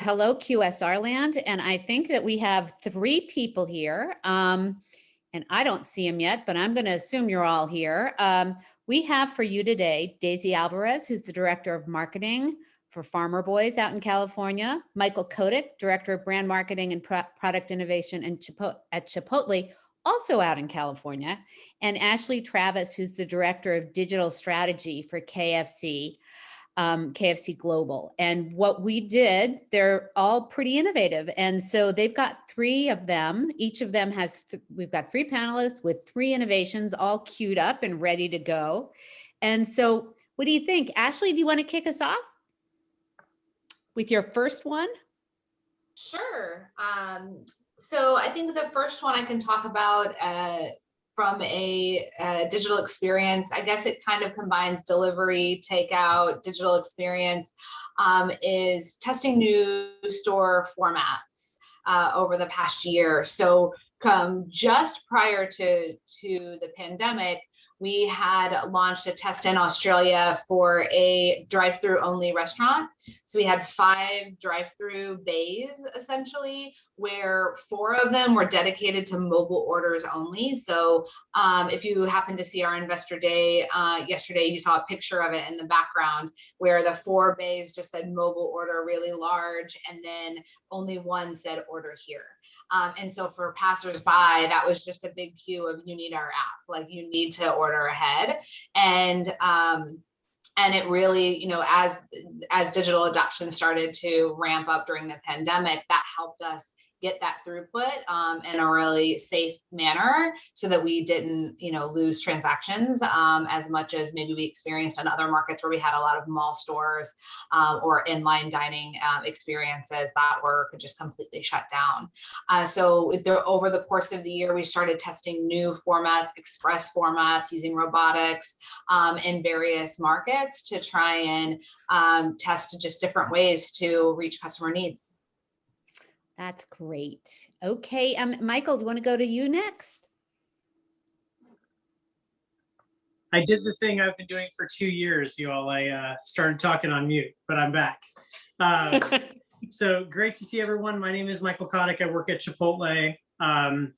Hello, QSR land. And I think that we have three people here. And I don't see them yet, but I'm going to assume you're all here. We have for you today, Daisy Alvarez, who's the Director of Marketing for Farmer Boys out in California, Michael Kotick, Director of Brand Marketing and Product Innovation at Chipotle, also out in California, and Ashley Travis, who's the Director of Digital Strategy for KFC. KFC Global. And what we did, they're all pretty innovative. And so they've got three of them. Each of them has, we've got three panelists with three innovations all queued up and ready to go. And so what do you think? Ashley, do you want to kick us off with your first one? Sure. So I think the first one I can talk about from a digital experience, I guess it kind of combines delivery, takeout, digital experience, is testing new store formats over the past year. So just prior to the pandemic, we had launched a test in Australia for a drive-through only restaurant. So we had 5 drive-through bays, essentially, where 4 of them were dedicated to mobile orders only. So if you happen to see our investor day yesterday, you saw a picture of it in the background where the 4 bays just said mobile order really large, and then only one said order here. And so for passersby, that was just a big cue of you need our app, like you need to order ahead. And it really, as digital adoption started to ramp up during the pandemic, that helped us get that throughput in a really safe manner so that we didn't, lose transactions as much as maybe we experienced in other markets where we had a lot of mall stores or inline dining experiences that were just completely shut down. So over the course of the year, we started testing new formats, express formats, using robotics in various markets to try and test just different ways to reach customer needs. That's great. Okay, Michael, do you want to go to you next? I did the thing I've been doing for 2 years, you all. I started talking on mute, but I'm back. So great to see everyone. My name is Michael Kotick. I work at Chipotle. And,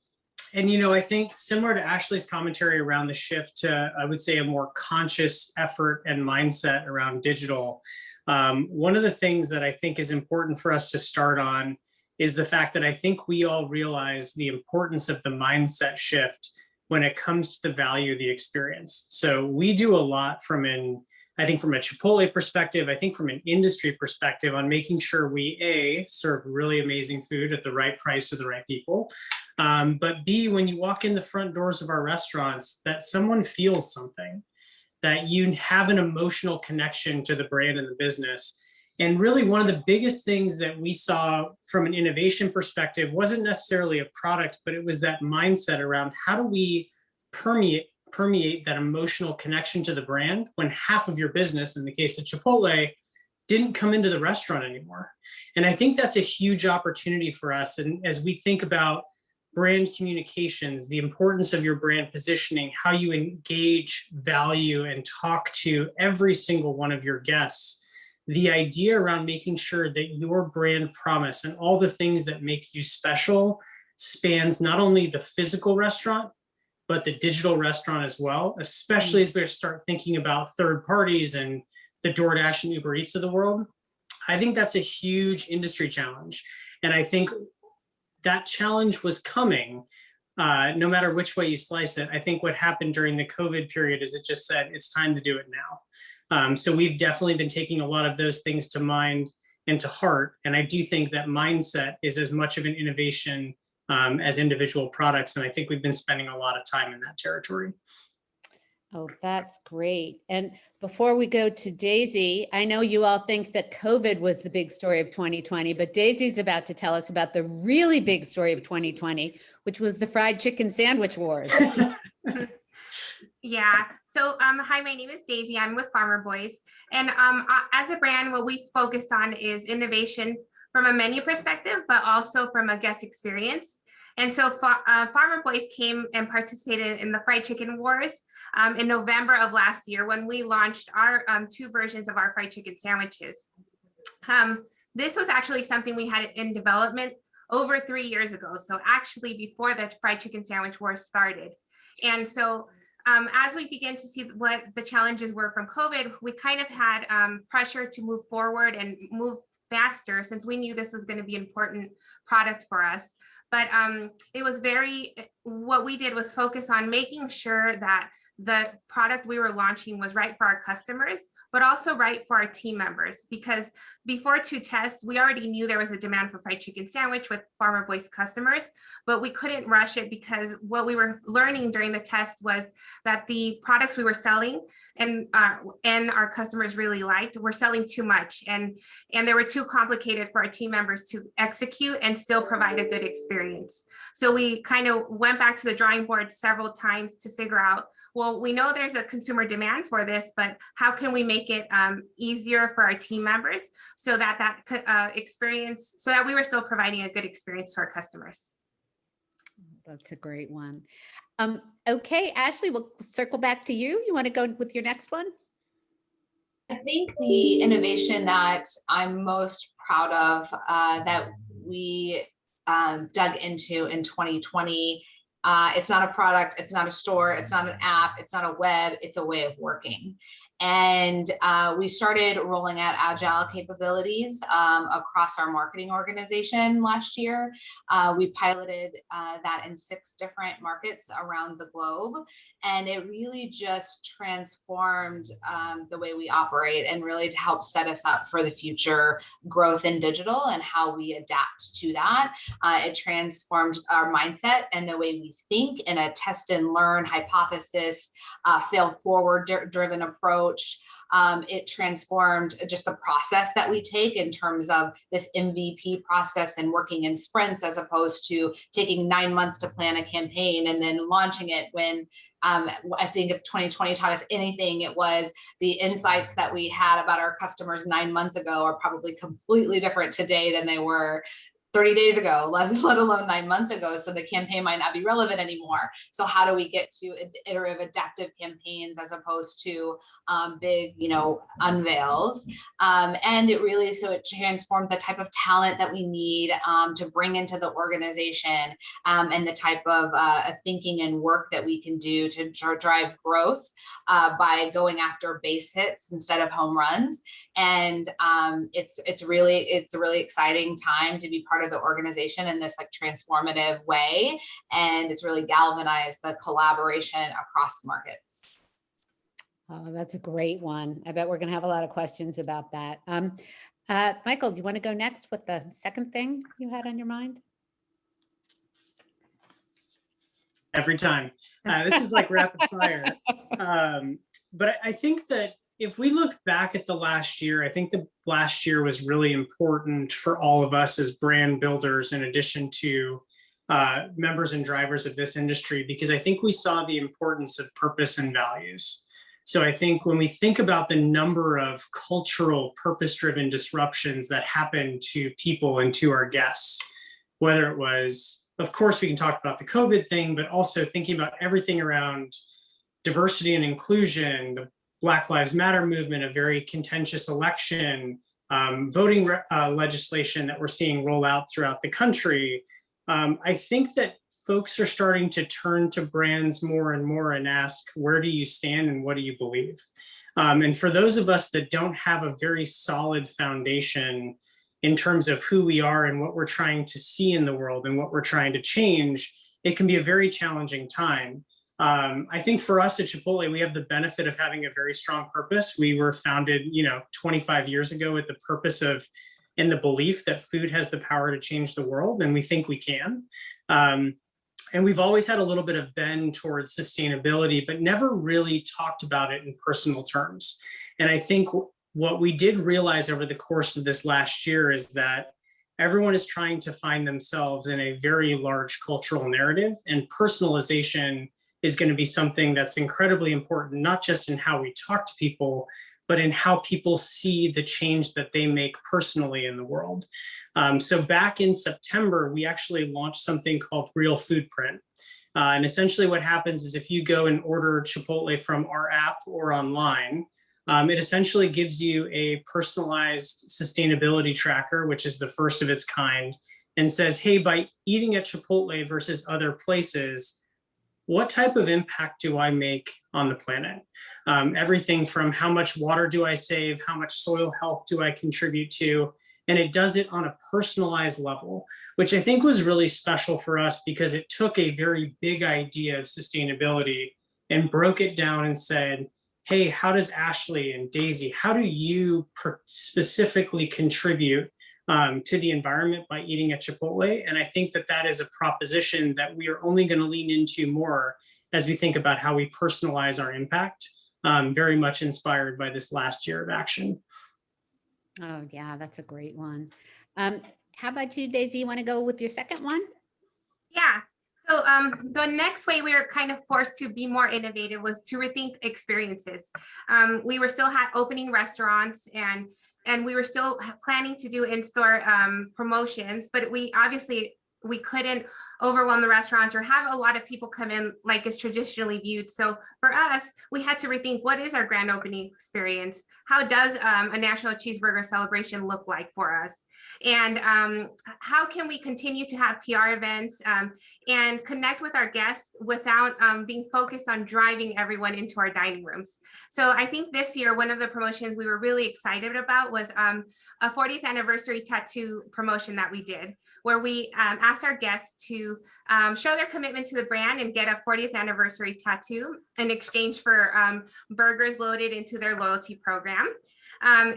I think similar to Ashley's commentary around the shift to, I would say, a more conscious effort and mindset around digital, one of the things that I think is important for us to start on is the fact that I think we all realize the importance of the mindset shift when it comes to the value of the experience. So we do a lot from a Chipotle perspective, I think from an industry perspective on making sure we serve really amazing food at the right price to the right people. But B, when you walk in the front doors of our restaurants, that someone feels something, that you have an emotional connection to the brand and the business. And really one of the biggest things that we saw from an innovation perspective wasn't necessarily a product, but it was that mindset around how do we permeate that emotional connection to the brand when half of your business, in the case of Chipotle, didn't come into the restaurant anymore. And I think that's a huge opportunity for us. And as we think about brand communications, the importance of your brand positioning, how you engage, value, and talk to every single one of your guests, the idea around making sure that your brand promise and all the things that make you special spans not only the physical restaurant, but the digital restaurant as well, especially as we start thinking about third parties and the DoorDash and Uber Eats of the world. I think that's a huge industry challenge. And I think that challenge was coming no matter which way you slice it. I think what happened during the COVID period is it just said, it's time to do it now. So we've definitely been taking a lot of those things to mind and to heart. And I do think that mindset is as much of an innovation as individual products. And I think we've been spending a lot of time in that territory. Oh, that's great. And before we go to Daisy, I know you all think that COVID was the big story of 2020, but Daisy's about to tell us about the really big story of 2020, which was the fried chicken sandwich wars. Yeah. So, hi, my name is Daisy. I'm with Farmer Boys. And as a brand, what we focused on is innovation from a menu perspective, but also from a guest experience. And so Farmer Boys came and participated in the fried chicken wars in November of last year when we launched our 2 versions of our fried chicken sandwiches. this was actually something we had in development over 3 years ago. So actually before the fried chicken sandwich war started. And so as we began to see what the challenges were from COVID, we kind of had pressure to move forward and move faster since we knew this was going to be an important product for us. But it was what we did was focus on making sure that the product we were launching was right for our customers, but also right for our team members. Because before 2 tests, we already knew there was a demand for fried chicken sandwich with Farmer Boy's customers, but we couldn't rush it because what we were learning during the test was that the products we were selling and our customers really liked were selling too much, and they were too complicated for our team members to execute and still provide a good experience. So we kind of went back to the drawing board several times to figure out, well, we know there's a consumer demand for this, but how can we make it easier for our team members so that experience, so that we were still providing a good experience to our customers. That's a great one. Okay, Ashley, we'll circle back to you. You want to go with your next one? I think the innovation that I'm most proud of that we dug into in 2020, it's not a product, it's not a store, it's not an app, it's not a web, it's a way of working. And we started rolling out agile capabilities across our marketing organization last year. We piloted that in 6 different markets around the globe. And it really just transformed the way we operate, and really to help set us up for the future growth in digital and how we adapt to that. It transformed our mindset and the way we think in a test and learn, hypothesis, fail forward driven approach. It transformed just the process that we take in terms of this MVP process and working in sprints, as opposed to taking 9 months to plan a campaign and then launching it. When I think if 2020 taught us anything, it was the insights that we had about our customers 9 months ago are probably completely different today than they were 30 days ago, let alone 9 months ago. So the campaign might not be relevant anymore. So how do we get to iterative, adaptive campaigns as opposed to big, unveils? And it really, so it transformed the type of talent that we need to bring into the organization, and the type of thinking and work that we can do to drive growth by going after base hits instead of home runs. And it's a really exciting time to be part of the organization in this transformative way, and it's really galvanized the collaboration across markets. Oh, that's a great one. I bet we're going to have a lot of questions about that. Michael, do you want to go next with the second thing you had on your mind? Every time. This is like rapid fire. But I think that if we look back at the last year, I think the last year was really important for all of us as brand builders, in addition to members and drivers of this industry, because I think we saw the importance of purpose and values. So I think when we think about the number of cultural purpose-driven disruptions that happened to people and to our guests, whether it was, of course, we can talk about the COVID thing, but also thinking about everything around diversity and inclusion, the Black Lives Matter movement, a very contentious election, voting legislation that we're seeing roll out throughout the country. I think that folks are starting to turn to brands more and more and ask, where do you stand and what do you believe? And for those of us that don't have a very solid foundation in terms of who we are and what we're trying to see in the world and what we're trying to change, it can be a very challenging time. I think for us at Chipotle, we have the benefit of having a very strong purpose. We were founded, 25 years ago with the purpose of, and the belief that food has the power to change the world, and we think we can. And we've always had a little bit of bend towards sustainability, but never really talked about it in personal terms. And I think what we did realize over the course of this last year is that everyone is trying to find themselves in a very large cultural narrative, and personalization is going to be something that's incredibly important, not just in how we talk to people, but in how people see the change that they make personally in the world. So back in September, we actually launched something called Real Foodprint. And essentially what happens is if you go and order Chipotle from our app or online, It essentially gives you a personalized sustainability tracker, which is the first of its kind, and says, hey, by eating at Chipotle versus other places, what type of impact do I make on the planet? Everything from how much water do I save, how much soil health do I contribute to, and it does it on a personalized level, which I think was really special for us because it took a very big idea of sustainability and broke it down and said, hey, how does Ashley and Daisy, how do you specifically contribute to the environment by eating at Chipotle? And I think that that is a proposition that we are only going to lean into more as we think about how we personalize our impact, very much inspired by this last year of action. Oh, yeah, that's a great one. How about you, Daisy? You want to go with your second one? Yeah. So the next way we were kind of forced to be more innovative was to rethink experiences. We were still opening restaurants and we were still planning to do in-store promotions, but we couldn't overwhelm the restaurants or have a lot of people come in like it's traditionally viewed. So for us, we had to rethink, what is our grand opening experience? How does a National Cheeseburger Celebration look like for us? And how can we continue to have PR events and connect with our guests without being focused on driving everyone into our dining rooms? So I think this year, one of the promotions we were really excited about was a 40th anniversary tattoo promotion that we did, where we asked our guests to show their commitment to the brand and get a 40th anniversary tattoo in exchange for burgers loaded into their loyalty program.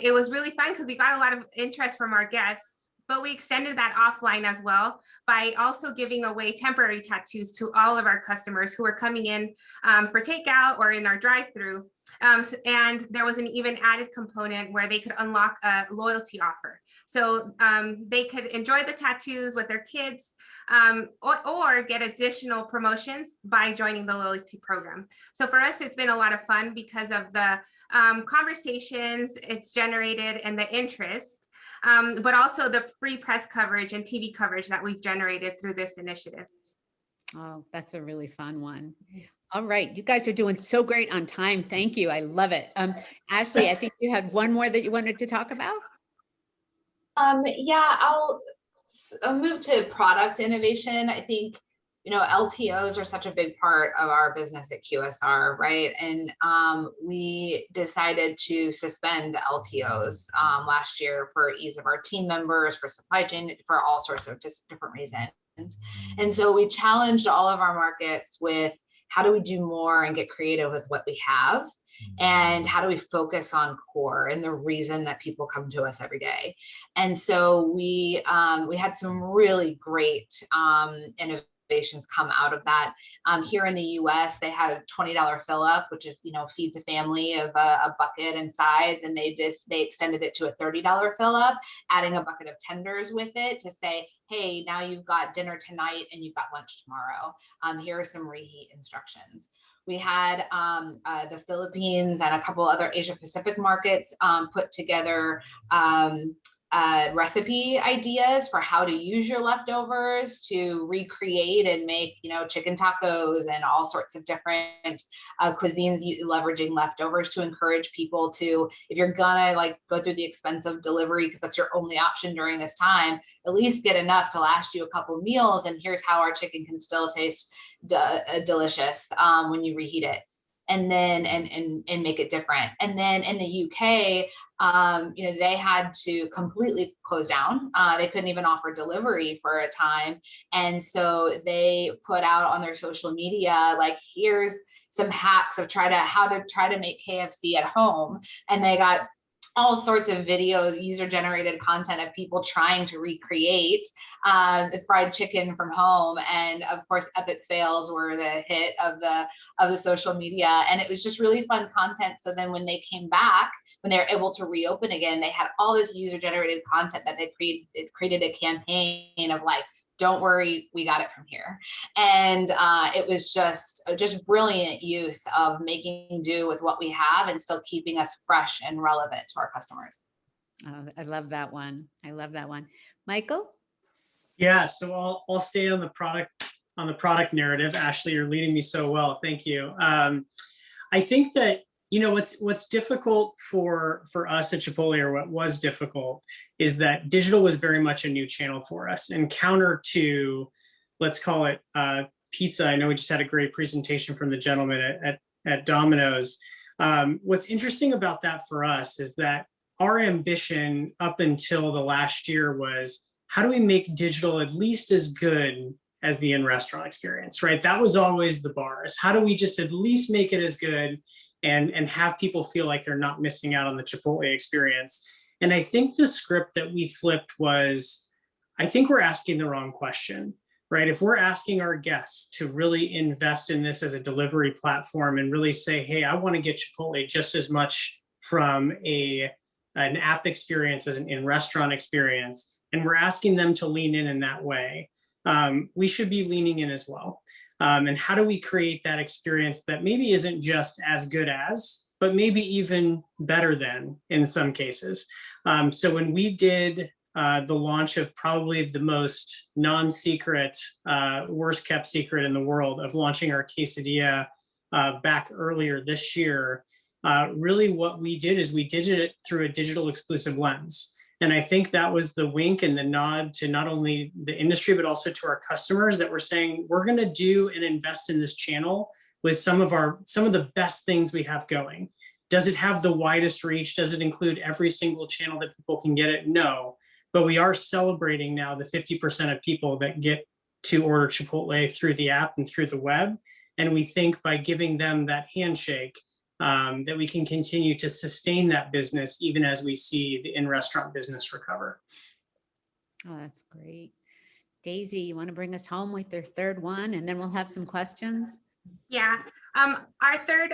It was really fun because we got a lot of interest from our guests, but we extended that offline as well by also giving away temporary tattoos to all of our customers who were coming in for takeout or in our drive-through. And there was an even added component where they could unlock a loyalty offer. So they could enjoy the tattoos with their kids or get additional promotions by joining the loyalty program. So for us, it's been a lot of fun because of the conversations it's generated and the interest, but also the free press coverage and TV coverage that we've generated through this initiative. Oh, that's a really fun one. All right. You guys are doing so great on time. Thank you. I love it. Ashley, I think you had one more that you wanted to talk about. Yeah, I'll move to product innovation. I think, LTOs are such a big part of our business at QSR, right? And we decided to suspend LTOs last year for ease of our team members, for supply chain, for all sorts of different reasons. And so we challenged all of our markets with, how do we do more and get creative with what we have? And how do we focus on core and the reason that people come to us every day? And so we had some really great innovations come out of that. Here in the US, they had a $20 fill up, which is, feeds a family of a bucket and sides, and they extended it to a $30 fill up, adding a bucket of tenders with it to say, hey, now you've got dinner tonight and you've got lunch tomorrow. Here are some reheat instructions. We had the Philippines and a couple other Asia Pacific markets put together recipe ideas for how to use your leftovers to recreate and make, chicken tacos and all sorts of different cuisines leveraging leftovers to encourage people to, if you're gonna go through the expense of delivery because that's your only option during this time, at least get enough to last you a couple meals. And here's how our chicken can still taste delicious when you reheat it. And then and make it different. And then in the UK, they had to completely close down. They couldn't even offer delivery for a time. And so they put out on their social media, here's some hacks of how to try to make KFC at home. And they got all sorts of videos, user-generated content of people trying to recreate the fried chicken from home, and of course, epic fails were the hit of the social media, and it was just really fun content. So then, when they came back, when they were able to reopen again, they had all this user-generated content that they created a campaign of don't worry, we got it from here. And it was just brilliant use of making do with what we have and still keeping us fresh and relevant to our customers. Oh, I love that one. I love that one. Michael? Yeah, so I'll stay on the product narrative. Ashley, you're leading me so well. Thank you. I think that what's difficult for us at Chipotle, or what was difficult, is that digital was very much a new channel for us, and counter to, let's call it pizza. I know we just had a great presentation from the gentleman at Domino's. What's interesting about that for us is that our ambition up until the last year was, how do we make digital at least as good as the in-restaurant experience, right? That was always the bar, is how do we just at least make it as good and have people feel like they're not missing out on the Chipotle experience. And I think the script that we flipped was, I think we're asking the wrong question, right? If we're asking our guests to really invest in this as a delivery platform and really say, hey, I want to get Chipotle just as much from an app experience as an in-restaurant experience, and we're asking them to lean in that way, we should be leaning in as well. And how do we create that experience that maybe isn't just as good as, but maybe even better than in some cases? So when we did the launch of probably the most non-secret, worst kept secret in the world of launching our quesadilla back earlier this year, really what we did is we did it through a digital exclusive lens. And I think that was the wink and the nod to not only the industry, but also to our customers, that we're saying, we're going to do and invest in this channel with some of the best things we have going. Does it have the widest reach? Does it include every single channel that people can get it? No, but we are celebrating now the 50% of people that get to order Chipotle through the app and through the web. And we think by giving them that handshake, that we can continue to sustain that business even as we see the in-restaurant business recover. Oh, that's great. Daisy, you want to bring us home with your third one, and then we'll have some questions? Yeah, our third,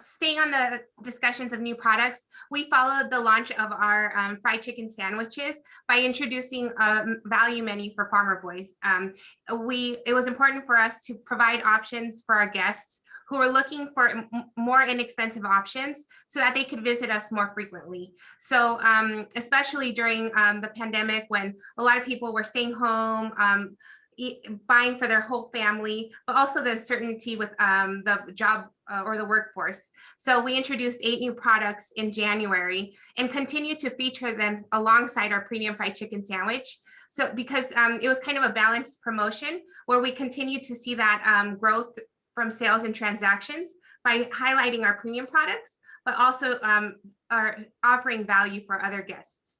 staying on the discussions of new products, we followed the launch of our fried chicken sandwiches by introducing a value menu for Farmer Boys. It was important for us to provide options for our guests who are looking for more inexpensive options so that they could visit us more frequently. So especially during the pandemic, when a lot of people were staying home, buying for their whole family, but also the uncertainty with the job or the workforce. So we introduced 8 new products in January and continue to feature them alongside our premium fried chicken sandwich. So because it was kind of a balanced promotion where we continue to see that growth from sales and transactions by highlighting our premium products, but also are offering value for other guests.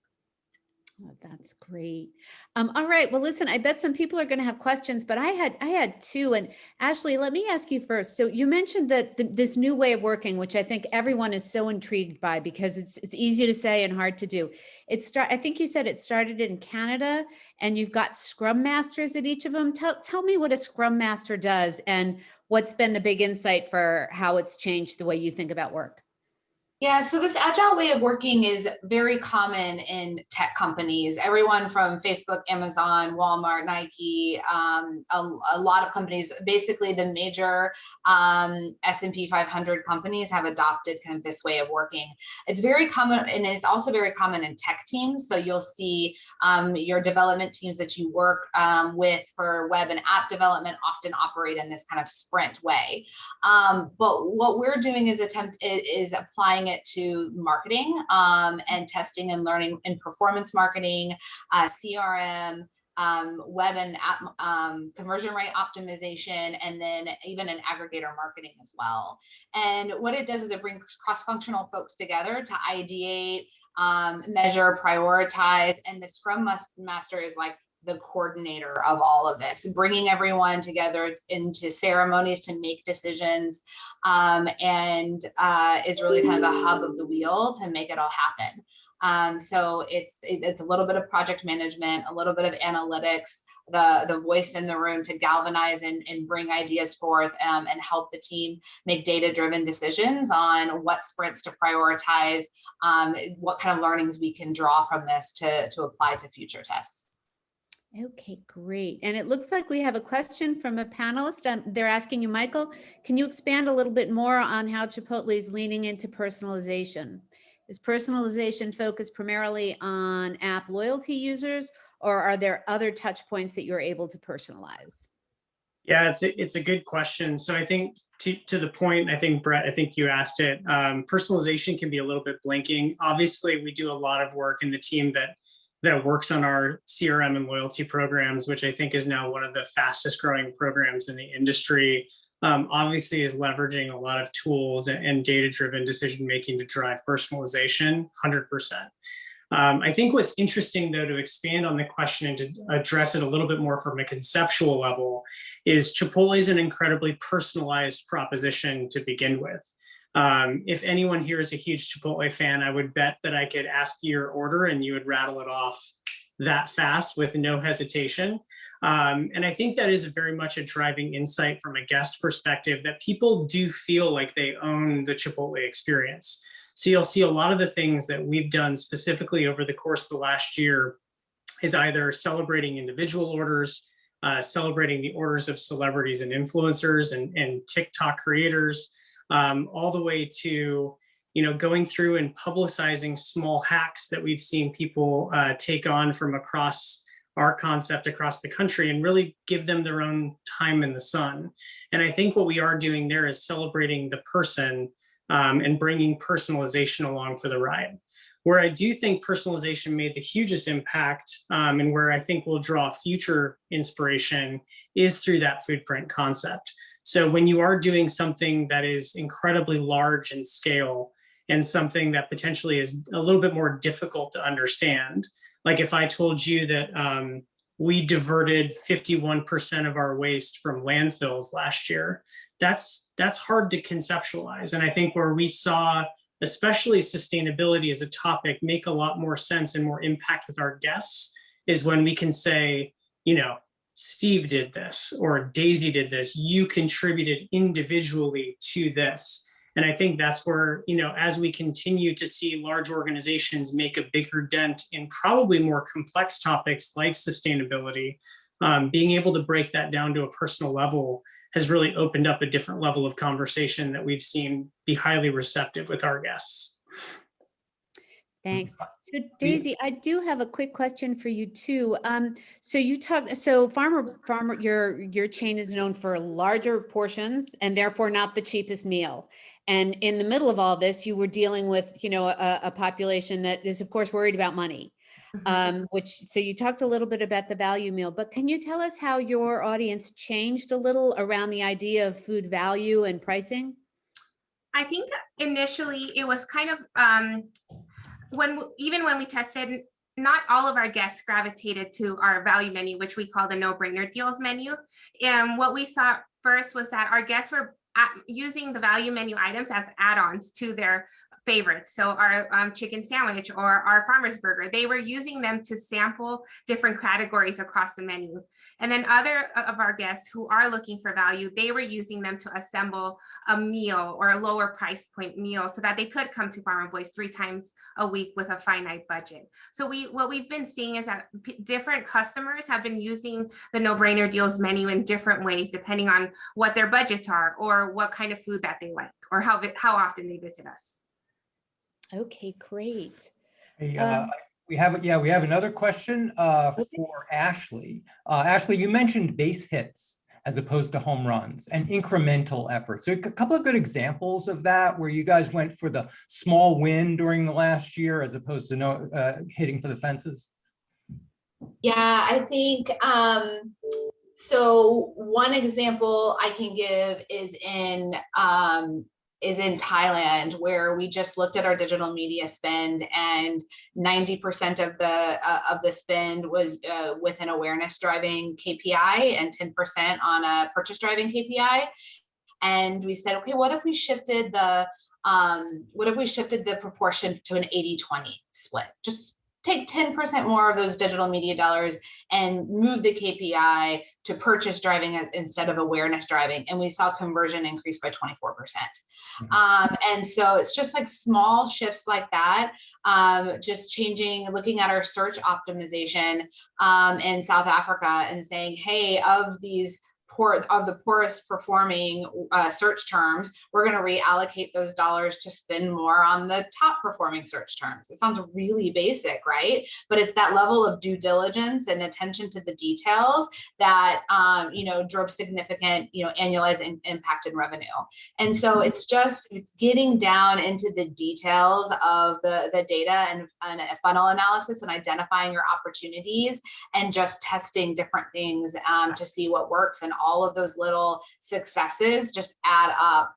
Oh, that's great. All right. Well, listen, I bet some people are going to have questions, but I had 2. And Ashley, let me ask you first. So you mentioned that this new way of working, which I think everyone is so intrigued by because it's easy to say and hard to do. I think you said it started in Canada, and you've got Scrum Masters at each of them. Tell me what a Scrum Master does and what's been the big insight for how it's changed the way you think about work. Yeah, so this agile way of working is very common in tech companies, everyone from Facebook, Amazon, Walmart, Nike, a lot of companies. Basically, the major S&P 500 companies have adopted kind of this way of working. It's very common, and it's also very common in tech teams. So you'll see your development teams that you work with for web and app development often operate in this kind of sprint way. But what we're doing is applying it to marketing and testing and learning in performance marketing, CRM, web and app conversion rate optimization, and then even in aggregator marketing as well. And what it does is it brings cross-functional folks together to ideate, measure, prioritize, and the Scrum Master is like the coordinator of all of this, bringing everyone together into ceremonies to make decisions, and is really kind of the hub of the wheel to make it all happen. So it's a little bit of project management, a little bit of analytics, the voice in the room to galvanize and bring ideas forth, and help the team make data-driven decisions on what sprints to prioritize, what kind of learnings we can draw from this to apply to future tests. Okay, great. And it looks like we have a question from a panelist. They're asking you, Michael, can you expand a little bit more on how Chipotle is leaning into personalization? Is personalization focused primarily on app loyalty users, or are there other touch points that you're able to personalize? Yeah, it's a good question. So I think to the point, I think Brett, I think you asked it. Personalization can be a little bit blinking. Obviously, we do a lot of work in the team that works on our CRM and loyalty programs, which I think is now one of the fastest growing programs in the industry. Obviously, is leveraging a lot of tools and data driven decision making to drive personalization, 100%. I think what's interesting, though, to expand on the question and to address it a little bit more from a conceptual level, is Chipotle is an incredibly personalized proposition to begin with. If anyone here is a huge Chipotle fan, I would bet that I could ask you your order and you would rattle it off that fast with no hesitation. And I think that is very much a driving insight from a guest perspective, that people do feel like they own the Chipotle experience. So you'll see a lot of the things that we've done specifically over the course of the last year is either celebrating individual orders, celebrating the orders of celebrities and influencers and TikTok creators, all the way to going through and publicizing small hacks that we've seen people take on from across our concept across the country and really give them their own time in the sun. And I think what we are doing there is celebrating the person and bringing personalization along for the ride. Where I do think personalization made the hugest impact and where I think we'll draw future inspiration is through that footprint concept. So when you are doing something that is incredibly large in scale and something that potentially is a little bit more difficult to understand, like if I told you that we diverted 51% of our waste from landfills last year, that's hard to conceptualize. And I think where we saw, especially sustainability as a topic, make a lot more sense and more impact with our guests is when we can say, Steve did this or Daisy did this, you contributed individually to this. And I think that's where, as we continue to see large organizations make a bigger dent in probably more complex topics like sustainability, being able to break that down to a personal level has really opened up a different level of conversation that we've seen be highly receptive with our guests. Thanks. So Daisy, I do have a quick question for you too. So Farmer, your chain is known for larger portions and therefore not the cheapest meal. And in the middle of all this, you were dealing with, a population that is of course worried about money. So you talked a little bit about the value meal, but can you tell us how your audience changed a little around the idea of food value and pricing? I think initially it was kind of, when we tested, not all of our guests gravitated to our value menu, which we call the no-brainer deals menu. And what we saw first was that our guests were using the value menu items as add-ons to their favorites. So our chicken sandwich or our farmer's burger, they were using them to sample different categories across the menu. And then other of our guests who are looking for value, they were using them to assemble a meal or a lower price point meal so that they could come to Farmer Boys 3 times a week with a finite budget. So what we've been seeing is that different customers have been using the no-brainer deals menu in different ways, depending on what their budgets are or what kind of food that they like or how often they visit us. Okay, great. We have another question for Ashley. Ashley, you mentioned base hits as opposed to home runs and incremental efforts. So a couple of good examples of that where you guys went for the small win during the last year as opposed to hitting for the fences. Yeah, I think so. One example I can give is in Thailand, where we just looked at our digital media spend, and 90% of the spend was with an awareness driving KPI and 10% on a purchase driving KPI. And we said, okay, what if we shifted the proportion to an 80-20 split? Just take 10% more of those digital media dollars and move the KPI to purchase driving instead of awareness driving. And we saw conversion increase by 24%. And so it's just like small shifts like that, just looking at our search optimization in South Africa and saying, hey, of these the poorest performing search terms, we're going to reallocate those dollars to spend more on the top performing search terms. It sounds really basic, right? But it's that level of due diligence and attention to the details that drove significant annualized impact in revenue. And so it's getting down into the details of the data and funnel analysis and identifying your opportunities and just testing different things to see what works. And all of those little successes just add up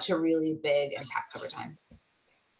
to really big impact over time.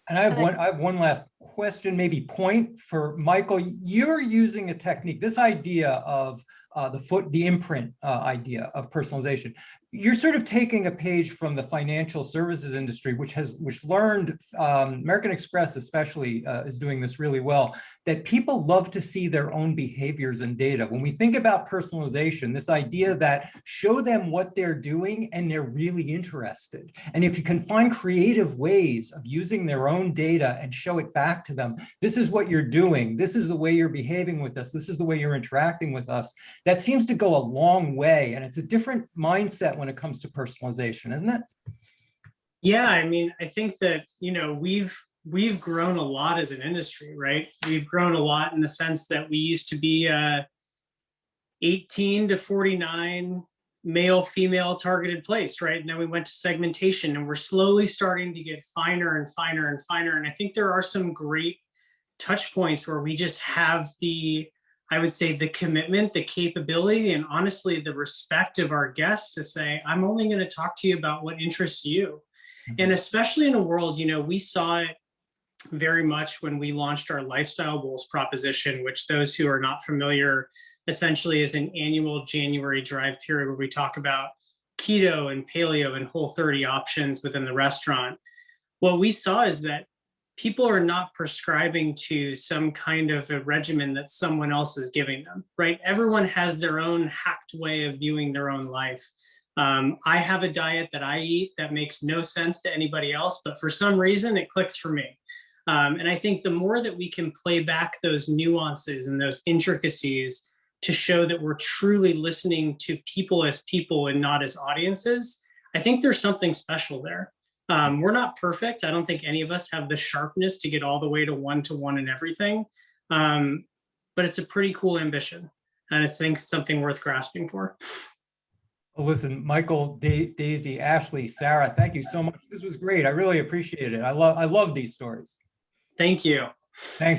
And I have one last question, maybe point for Michael. You're using a technique, this idea of the imprint idea of personalization. You're sort of taking a page from the financial services industry, which learned, American Express especially is doing this really well, that people love to see their own behaviors and data. When we think about personalization, this idea that show them what they're doing and they're really interested. And if you can find creative ways of using their own data and show it back to them, this is what you're doing, this is the way you're behaving with us, this is the way you're interacting with us, that seems to go a long way. And it's a different mindset when it comes to personalization, isn't it? Yeah, I mean, I think that, we've grown a lot as an industry, right? We've grown a lot in the sense that we used to be 18 to 49 male, female targeted place, right? And then we went to segmentation, and we're slowly starting to get finer and finer and finer. And I think there are some great touch points where we just have I would say the commitment, the capability, and honestly, the respect of our guests to say, I'm only going to talk to you about what interests you. And especially in a world, we saw it very much when we launched our lifestyle goals proposition, which those who are not familiar essentially is an annual January drive period where we talk about keto and paleo and Whole30 options within the restaurant. What we saw is that people are not prescribing to some kind of a regimen that someone else is giving them, right? Everyone has their own hacked way of viewing their own life. I have a diet that I eat that makes no sense to anybody else, but for some reason it clicks for me. And I think the more that we can play back those nuances and those intricacies to show that we're truly listening to people as people and not as audiences, I think there's something special there. We're not perfect. I don't think any of us have the sharpness to get all the way to one in everything. But it's a pretty cool ambition. And I think something worth grasping for. Well, listen, Michael, Daisy, Ashley, Sarah, thank you so much. This was great. I really appreciate it. I love these stories. Thank you. Thanks.